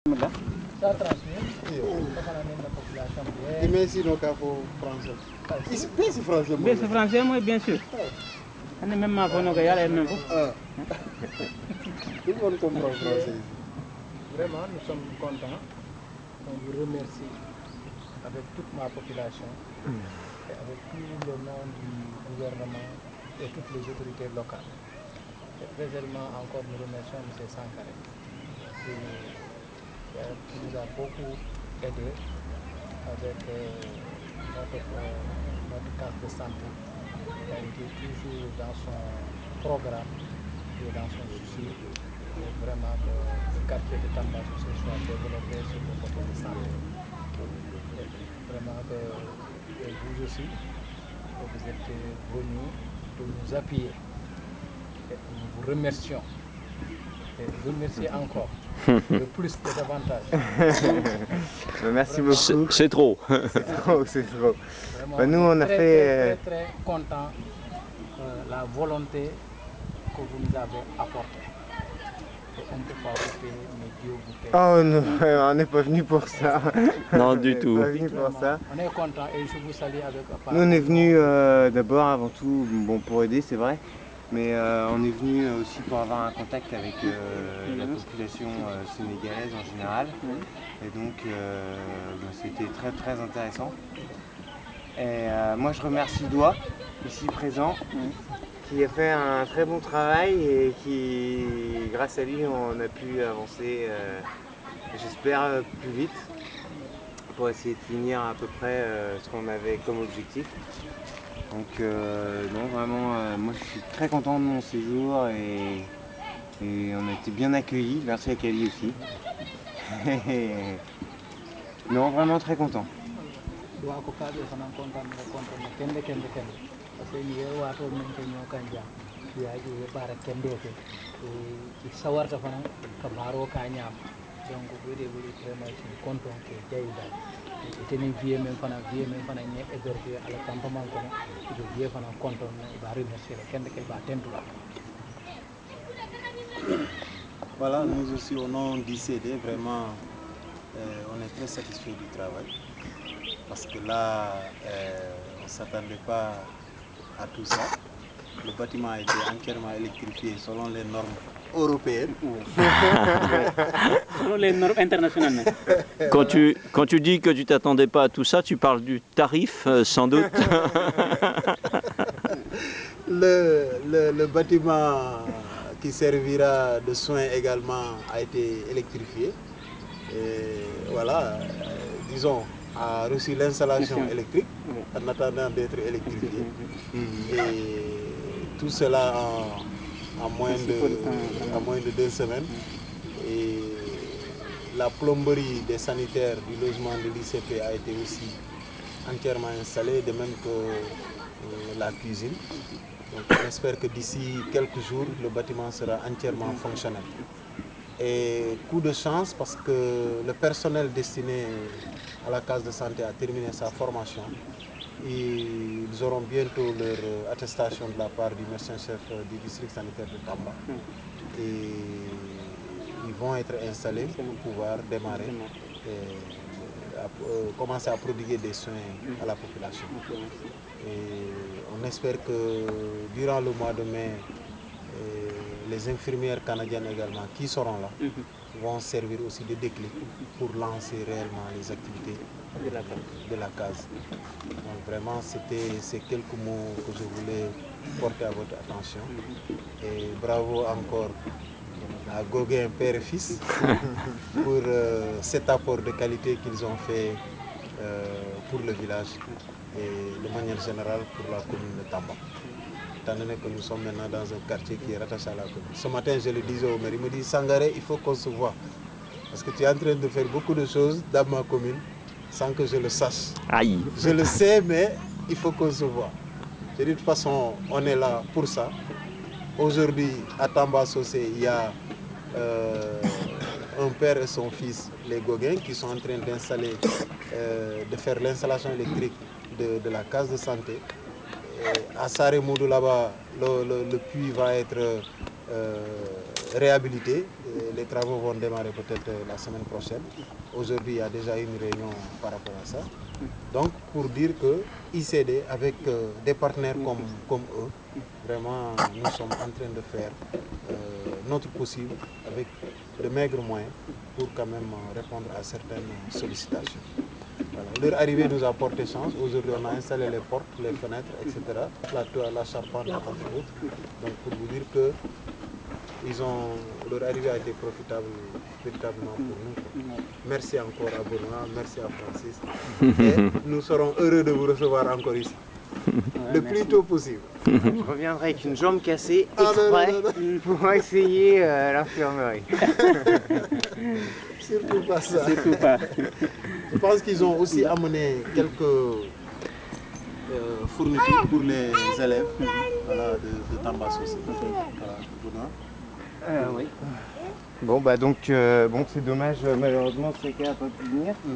Ça transmet. Mais sinon, il faut français. Bien c'est français. Bien c'est français, moi, bien sûr. On est même pas pour nous, il y a les mêmes. Tout le monde comprend français. Vraiment, nous sommes contents. On vous remercie avec toute ma population et avec tout le nom du gouvernement et toutes les autorités locales. Et spécialement encore nous remercions M. Sankaré qui nous a beaucoup aidé avec notre case de santé qui a été toujours dans son programme et dans son souci. Et vraiment que le quartier de Tamba se soit développé sur le côté de santé. Et vraiment que vous aussi, vous êtes venus de nous appuyer. Et nous vous remercions. Et remercier encore. Le plus et davantage. Merci beaucoup. C'est trop. C'est trop. Vraiment, Nous, on a fait... très content de la volonté que vous nous avez apportée. Et on ne peut pas vous payer, mais Dieu vous paye. Oh non, on n'est pas venu pour ça. Non, du tout. On n'est pas venu pour ça. On est content et je vous salue avec... Nous, on est venu d'abord, avant tout, bon, pour aider, c'est vrai. Mais on est venu aussi pour avoir un contact avec la population sénégalaise en général. Et donc c'était très intéressant. Et moi je remercie Doua, ici présent, qui a fait un très bon travail et qui, grâce à lui, on a pu avancer, j'espère, plus vite pour essayer de finir à peu près ce qu'on avait comme objectif. Donc non, vraiment, moi je suis très content de mon séjour et on a été bien accueillis. Merci à Kali aussi. Non, vraiment très content. Donc vraiment Voilà, nous aussi au nom d'ICD, vraiment on est très satisfait du travail parce que là on ne s'attendait pas à tout ça. Le bâtiment a été entièrement électrifié selon les normes européennes. Selon les normes internationales. Quand tu dis que tu t'attendais pas à tout ça, tu parles du tarif sans doute. Le bâtiment qui servira de soins également a été électrifié. Et voilà, disons, a reçu l'installation électrique en attendant d'être électrifié. Et tout cela en moins de 2 semaines. Et la plomberie des sanitaires du logement de l'ICP a été aussi entièrement installée, de même que la cuisine. Donc on espère que d'ici quelques jours, le bâtiment sera entièrement fonctionnel. Et coup de chance parce que le personnel destiné à la case de santé a terminé sa formation. Et ils auront bientôt leur attestation de la part du médecin-chef du district sanitaire de Tamba. Et ils vont être installés pour pouvoir démarrer et commencer à prodiguer des soins à la population. Et on espère que durant le mois de mai, les infirmières canadiennes également qui seront là vont servir aussi de déclic pour lancer réellement les activités de la case. Donc vraiment c'était ces quelques mots que je voulais porter à votre attention. Et bravo encore à Gauguin père et fils pour cet apport de qualité qu'ils ont fait pour le village et de manière générale pour la commune de Tamba. Étant donné que nous sommes maintenant dans un quartier qui est rattaché à la commune. Ce matin, je le disais au maire, il me dit Sangaré, il faut qu'on se voit. Parce que tu es en train de faire beaucoup de choses dans ma commune sans que je le sache. Aïe. Je le sais, mais il faut qu'on se voit. Je dis de toute façon, on est là pour ça. Aujourd'hui, à Tamba Sosé, il y a un père et son fils, les Gauguins, qui sont en train d'installer, de faire l'installation électrique de la case de santé. À Saré Moudou là-bas, le puits va être réhabilité les travaux vont démarrer peut-être la semaine prochaine. Aujourd'hui, il y a déjà une réunion par rapport à ça. Donc, pour dire que ICD, avec des partenaires comme eux, vraiment, nous sommes en train de faire notre possible avec de maigres moyens pour quand même répondre à certaines sollicitations. Voilà. Leur arrivée nous a porté chance. Aujourd'hui, on a installé les portes, les fenêtres, etc. La charpente, entre autres. Donc, pour vous dire que leur arrivée a été profitable véritablement pour nous. Merci encore à Benoît, merci à Francis. Et nous serons heureux de vous recevoir encore ici. Le plus tôt possible. Je reviendrai avec une jambe cassée exprès pour essayer l'infirmerie. Surtout pas ça. Surtout pas. Je pense qu'ils ont aussi amené quelques fournitures pour les élèves voilà, de Tambassos. Voilà, Oui. Bon bah donc bon c'est dommage, malheureusement CK n'a pas pu venir. Je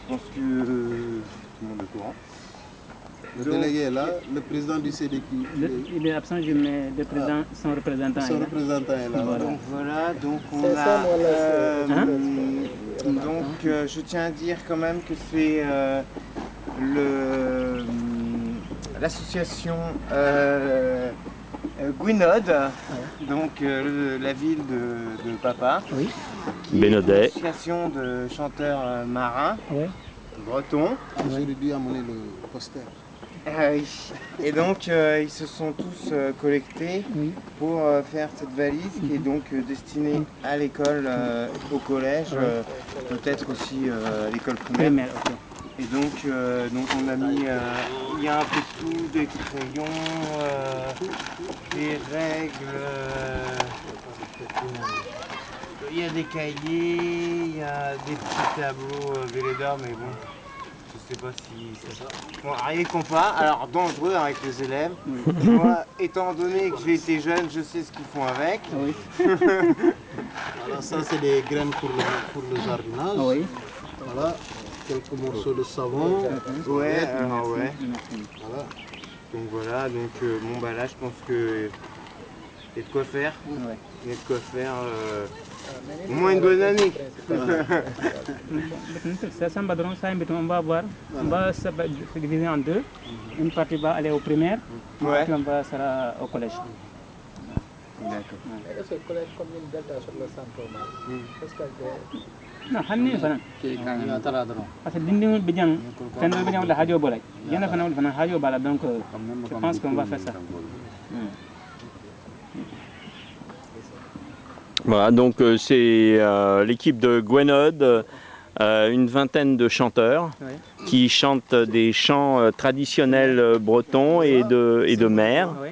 pense que tout le monde est au courant. le délégué est là, le président du CDQ. Il est absent, je mets le président, son représentant. Son représentant est là. Voilà. Donc voilà, donc on C'est ça, a voilà, donc je tiens à dire quand même que c'est l'association Gwynod, donc la ville de Papa, Oui. qui Bénodet. est une association de chanteurs marins Oui. bretons. J'aurais dû amener le poster. Oui. Et donc ils se sont tous collectés Oui. pour faire cette valise qui est donc destinée à l'école, au collège, peut-être aussi à l'école primaire. Primaire, ok. Et donc on a mis, il y a un peu de tout, des crayons, des règles, il y a des cahiers, il y a des petits tableaux Vélédor, mais bon, je sais pas si c'est ça. Bon, rien qu'on pas, alors dangereux avec les élèves. Moi, étant donné que j'ai été jeune, je sais ce qu'ils font avec. Oui. Alors ça c'est des graines pour le jardinage. Oui. Voilà, quelques morceaux de savon. Ouais, alors ouais. Voilà. Donc voilà, donc bon bah là je pense que il y a de quoi faire. Ouais. Il y a de quoi faire au moins une bonne année. Ça, Sambadron, ça, on va voir. On va se diviser en deux. Une partie va aller au primaire, Ouais. puis on va sera au collège. D'accord. Est-ce que le collège commune Delta sur le centre est-ce que Non, hanni fana. Parce que dindin bijang, fenn bijang la hajo bolay. Yana fana wala fana hajo bala donc je pense qu'on va faire ça. Voilà, donc c'est l'équipe de Gwynod, une vingtaine de chanteurs Ouais. qui chantent des chants traditionnels bretons et de mer. Oui.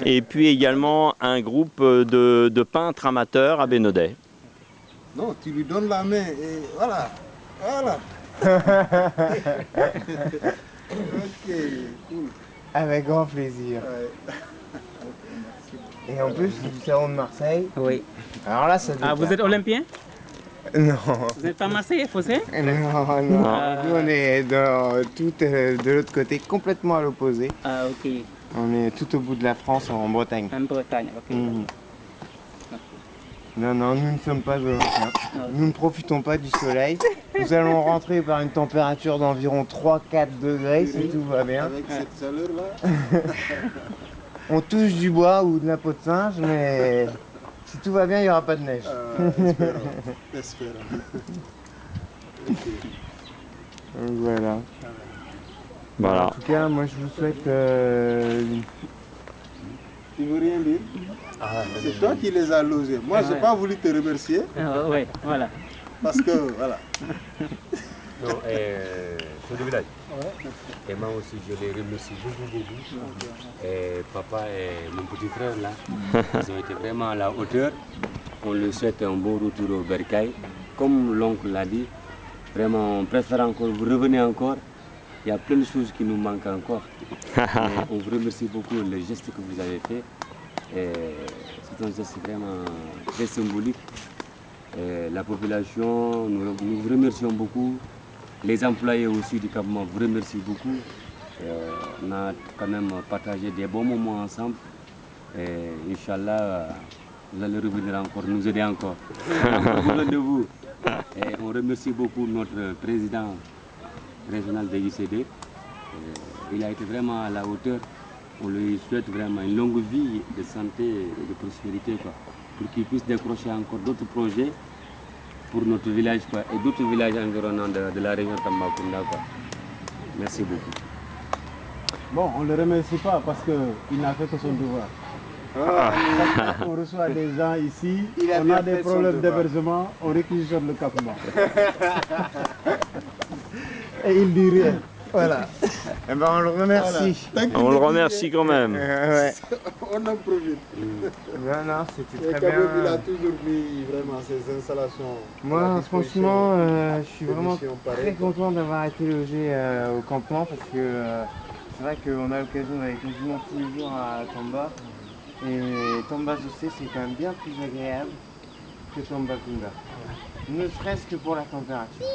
Et puis également un groupe de peintres amateurs à Bénodet. Non, tu lui donnes la main et voilà. Voilà. Ok, cool. Avec grand plaisir. Ouais. Et en plus du salon de Marseille. Oui. Alors là ça Ah, vous êtes olympien? Non. Vous n'êtes pas marseillais, Fossé? Non. Ah. Nous on est de l'autre côté, complètement à l'opposé. Ah, ok. On est tout au bout de la France, en Bretagne. En Bretagne, ok. Mhm. Non, non, nous ne sommes pas olympiens. Nous ne profitons pas du soleil. Nous allons rentrer par une température d'environ 3-4 degrés si tout va bien. Avec cette chaleur-là. On touche du bois ou de la peau de singe, mais si tout va bien, il n'y aura pas de neige. Espérons. Espérons. Ok. Donc voilà. Voilà. En tout cas, moi je vous souhaite Tu veux rien dire? C'est toi qui les as logés. Moi, je n'ai pas voulu te remercier Ah, oui, voilà. parce que, voilà. Non, sur le village. Et moi aussi, je les remercie beaucoup. Et papa et mon petit frère là, ils ont été vraiment à la hauteur. On leur souhaite un bon retour au Bercail. Comme l'oncle l'a dit, vraiment, on préfère encore, vous revenez encore. Il y a plein de choses qui nous manquent encore. Mais on vous remercie beaucoup le geste que vous avez fait. C'est un geste vraiment très symbolique. Et la population, nous vous remercions beaucoup. Les employés aussi du campement vous remercient beaucoup. On a quand même partagé des bons moments ensemble. Et Inch'Allah, vous allez revenir encore, nous aider encore. De vous. Et on remercie beaucoup notre président régional de l'ICD. Il a été vraiment à la hauteur. On lui souhaite vraiment une longue vie de santé et de prospérité, quoi, pour qu'il puisse décrocher encore d'autres projets pour notre village, quoi, et d'autres villages environnants de la région Tambacounda, quoi. Merci beaucoup. Bon, on ne le remercie pas parce qu'il n'a fait que son devoir. On reçoit des gens ici, on a des problèmes d'hébergement, on réquisitionne le campement. Et il dit rien. Voilà. Eh ben, on le remercie. Voilà. On le remercie quand même. Ouais. On en profite. Non, c'était Et très quand même, il bien. a toujours mis vraiment ses installations. à la Moi, disposition franchement, je suis des vraiment missions très pareilles. content d'avoir été logé au campement parce que c'est vrai qu'on a l'occasion d'aller quasiment tous les jours à Tamba. Et Tamba Zossé, c'est quand même bien plus agréable que Tambacounda. Ne serait-ce que pour la température.